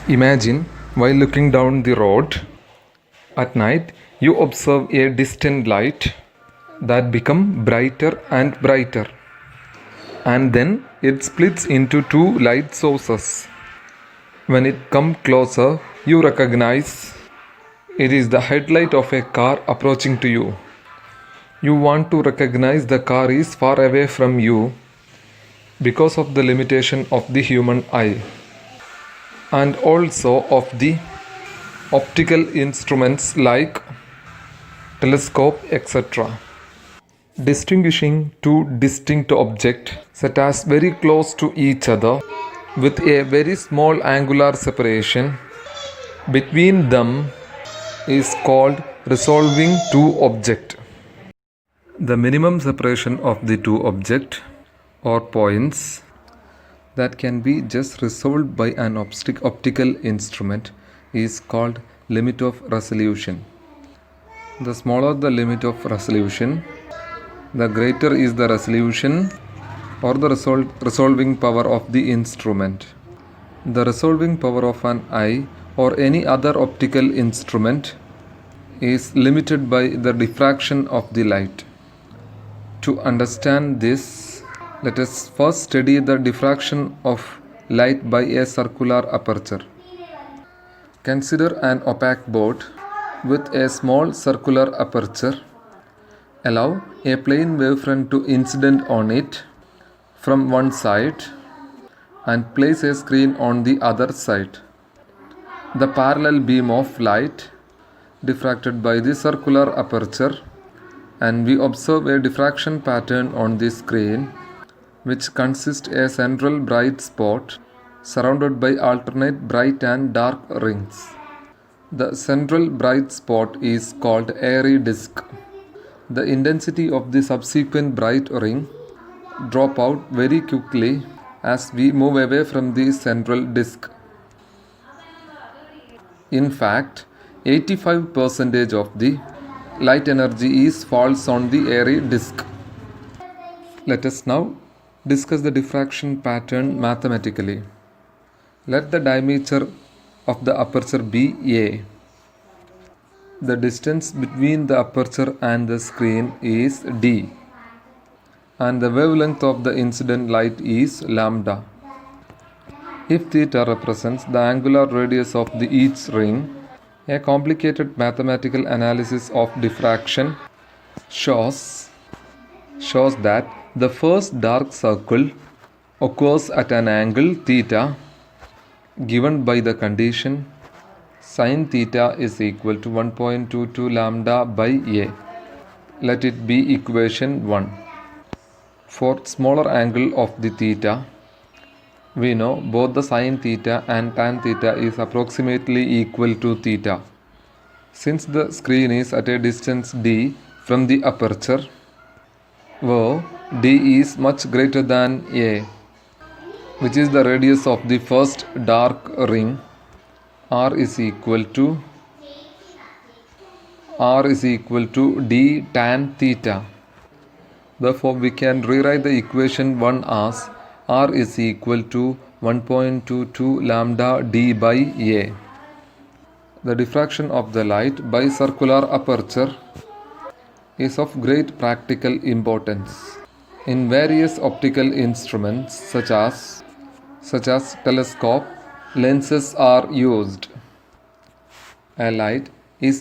Imagine while looking down the road at night, you observe a distant light that become brighter and brighter, and then it splits into two light sources. When it comes closer, you recognize it is the headlight of a car approaching to you. You want to recognize the car is far away from you because of the limitation of the human eye and also of the optical instruments like telescope, etc. Distinguishing two distinct objects set as very close to each other with a very small angular separation between them is called resolving two objects. The minimum separation of the two objects or points that can be just resolved by an optical instrument is called limit of resolution. The smaller the limit of resolution, the greater is the resolution or the resolving power of the instrument. The resolving power of an eye or any other optical instrument is limited by the diffraction of the light. To understand this, let us first study the diffraction of light by a circular aperture. Consider an opaque board with a small circular aperture. Allow a plane wavefront to incident on it from one side and place a screen on the other side. The parallel beam of light diffracted by the circular aperture, and we observe a diffraction pattern on the screen which consists a central bright spot surrounded by alternate bright and dark rings. The central bright spot is called airy disk. The intensity of the subsequent bright ring drop out very quickly as we move away from the central disk. In fact, 85% of the light energy falls on the airy disk. Let us now discuss the diffraction pattern mathematically. Let the diameter of the aperture be A. The distance between the aperture and the screen is D, and the wavelength of the incident light is lambda. If theta represents the angular radius of each ring, a complicated mathematical analysis of diffraction shows that the first dark circle occurs at an angle theta given by the condition sin theta is equal to 1.22 lambda by A. Let it be equation 1. For smaller angle of the theta, we know both the sin theta and tan theta is approximately equal to theta. Since the screen is at a distance d from the aperture, where d is much greater than A, which is the radius of the first dark ring, r is equal to d tan theta. Therefore, we can rewrite the equation 1 as r is equal to 1.22 lambda d by A. The diffraction of the light by circular aperture is of great practical importance. In various optical instruments such as telescope, lenses are used. A light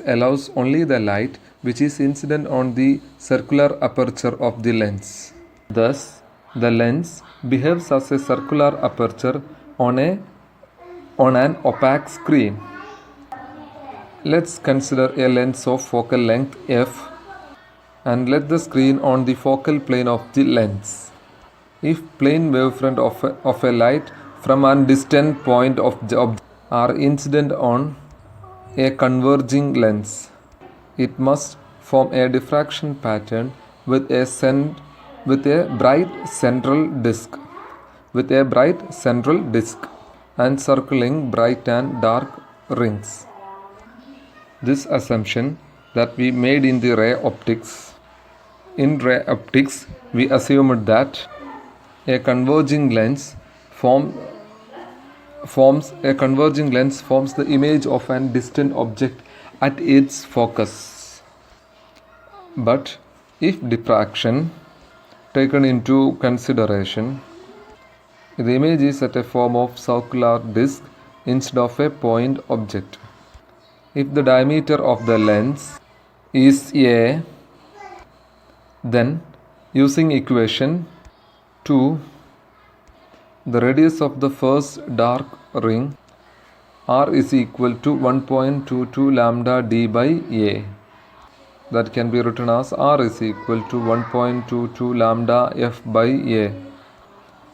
allows only the light which is incident on the circular aperture of the lens. Thus, the lens behaves as a circular aperture on an opaque screen. Let's consider a lens of focal length f and let the screen on the focal plane of the lens. If plane wavefront of a light from a distant point of the object are incident on a converging lens, it must form a diffraction pattern with a bright central disk and circling bright and dark rings. This assumption that we made in ray optics, we assumed that a converging lens forms forms a converging lens forms the image of an distant object at its focus. But if diffraction taken into consideration, the image is at a form of circular disc instead of a point object. If the diameter of the lens is A, then using equation 2, the radius of the first dark ring R is equal to 1.22 lambda d by A. That can be written as R is equal to 1.22 lambda f by A,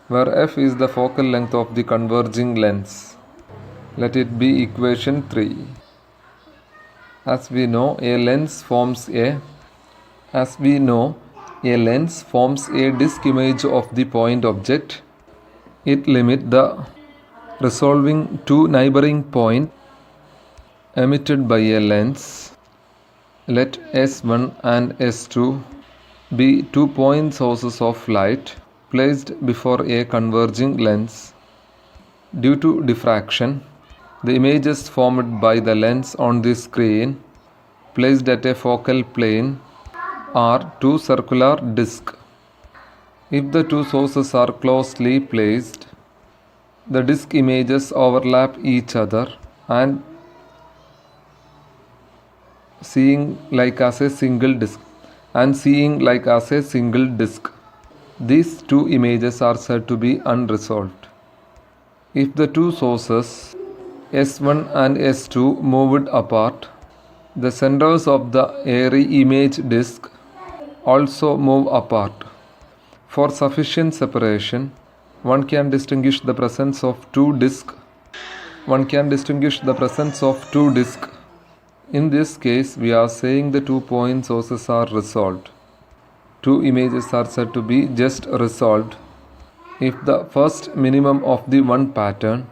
where f is the focal length of the converging lens. Let it be equation 3. As we know, a lens forms a disc image of the point object. It limits the resolving two neighboring points emitted by a lens. Let S1 and S2 be 2 point sources of light placed before a converging lens. Due to diffraction, the images formed by the lens on the screen placed at a focal plane are two circular discs. If the two sources are closely placed, the disc images overlap each other and seeing like as a single disc. These two images are said to be unresolved. If the two sources S1 and S2 moved apart, the centers of the airy image disc also move apart. For sufficient separation, one can distinguish the presence of two discs. In this case, we are saying the 2 point sources are resolved. Two images are said to be just resolved if the first minimum of the one pattern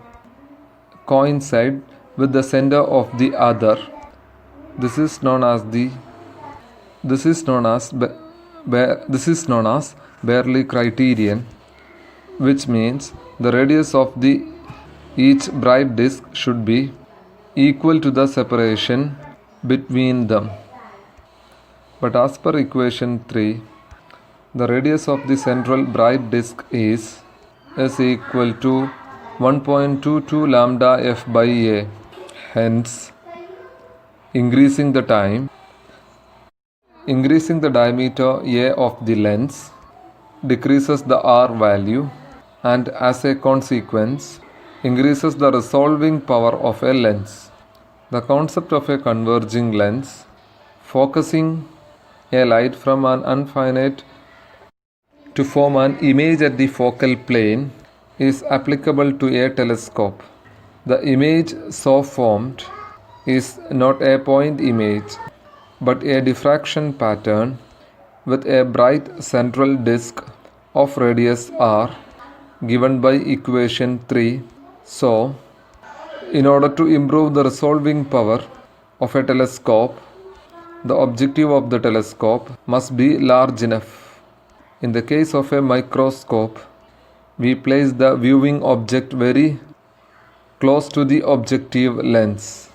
coincide with the center of the other. This is known as Berle criterion, which means the radius of each bright disk should be equal to the separation between them. But as per equation 3, the radius of the central bright disk is equal to 1.22 lambda f by A. Hence, increasing the diameter A of the lens decreases the R value and as a consequence increases the resolving power of a lens. The concept of a converging lens focusing a light from an infinite to form an image at the focal plane is applicable to a telescope. The image so formed is not a point image but a diffraction pattern with a bright central disk of radius r given by equation 3. So, in order to improve the resolving power of a telescope, the objective of the telescope must be large enough. In the case of a microscope, we place the viewing object very close to the objective lens.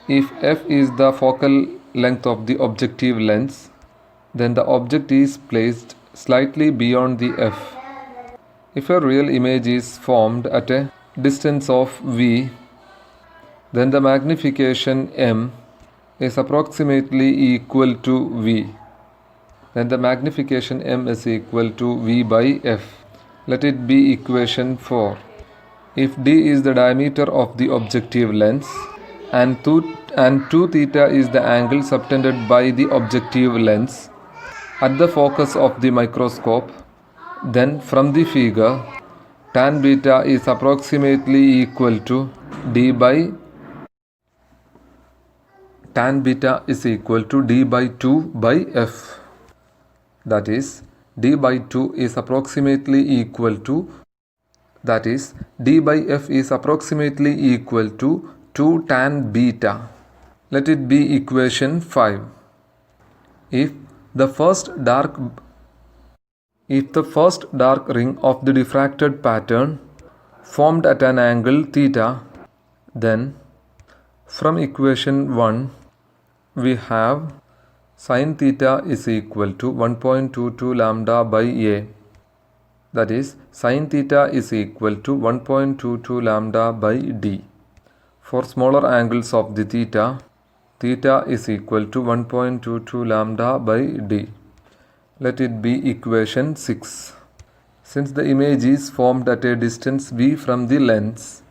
If f is the focal length of the objective lens, then the object is placed slightly beyond the f. If a real image is formed at a distance of v, then the magnification m is approximately equal to v. Then the magnification m is equal to v by f. Let it be equation 4. If d is the diameter of the objective lens and 2 theta is the angle subtended by the objective lens at the focus of the microscope, then from the figure tan beta is approximately equal to d by 2 by f. That is, d by 2 is approximately equal to, d by f is approximately equal to 2 tan beta. Let it be equation 5. If the first dark ring of the diffracted pattern formed at an angle theta, then from equation 1 we have sin theta is equal to 1.22 lambda by a. That is, sin theta is equal to 1.22 lambda by d. For smaller angles of the theta, theta is equal to 1.22 lambda by d. Let it be equation 6. Since the image is formed at a distance v from the lens,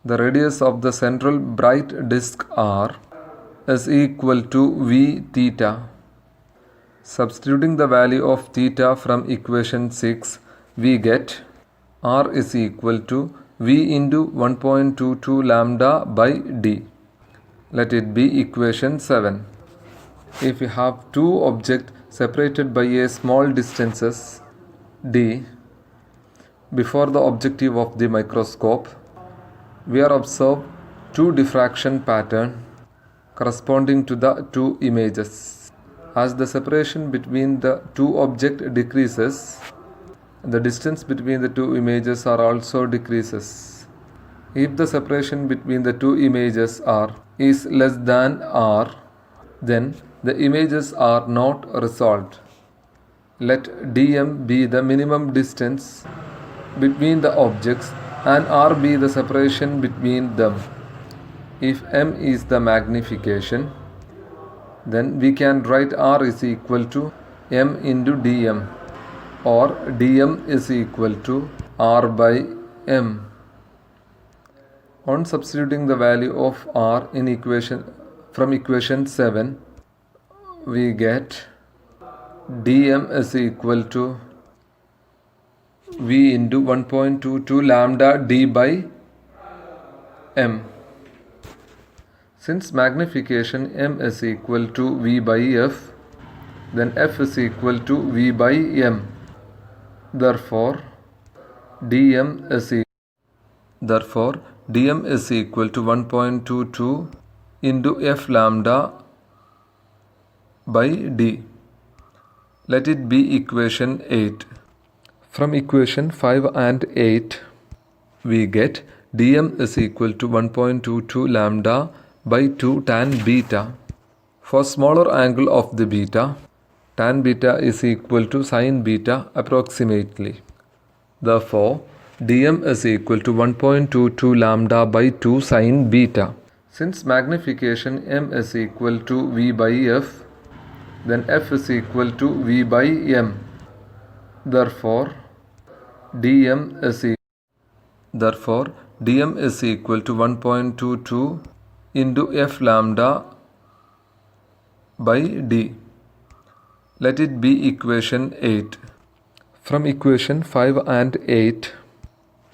the radius of the central bright disk r is equal to v theta. Substituting the value of theta from equation 6, we get r is equal to v into 1.22 lambda by d. Let it be equation 7. If we have two objects separated by a small distances d before the objective of the microscope, we are observe two diffraction pattern corresponding to the two images. As the separation between the two objects decreases, the distance between the two images are also decreases. If the separation between the two images is less than r, then the images are not resolved. Let dm be the minimum distance between the objects and r be the separation between them. If m is the magnification, then we can write r is equal to m into dm, or dm is equal to r by m. On substituting the value of r in from equation 7, we get dm is equal to v into 1.22 lambda d by m. Since magnification m is equal to v by f, then f is equal to v by m. Therefore, dm is equal to 1.22 into f lambda by d. Let it be equation 8. From equation 5 and 8, we get dm is equal to 1.22 lambda by 2 tan beta. For smaller angle of the beta, tan beta is equal to sin beta approximately. Therefore, dm is equal to 1.22 lambda by 2 sin beta. Since magnification m is equal to v by f, then f is equal to v by m. Therefore, dm is equal to 1.22 into f lambda by d. Let it be equation 8. From equation 5 and 8,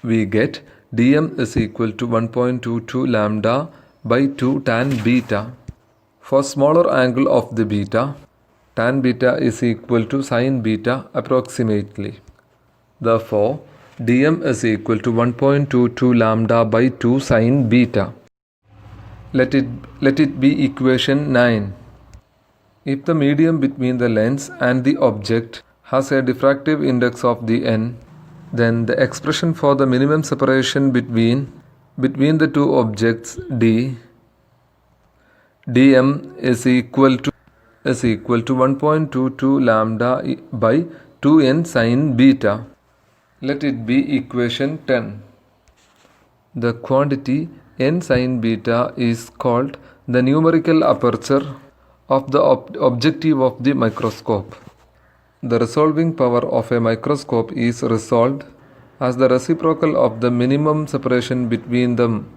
we get dm is equal to 1.22 lambda by 2 tan beta. For smaller angle of the beta, tan beta is equal to sin beta approximately. Therefore, dm is equal to 1.22 lambda by 2 sin beta. Let it be equation 9. If the medium between the lens and the object has a diffractive index of the n, then the expression for the minimum separation between the two objects dm is equal to 1.22 lambda by 2n sin beta. Let it be equation 10. The quantity n sin beta is called the numerical aperture of the objective of the microscope. The resolving power of a microscope is resolved as the reciprocal of the minimum separation between them.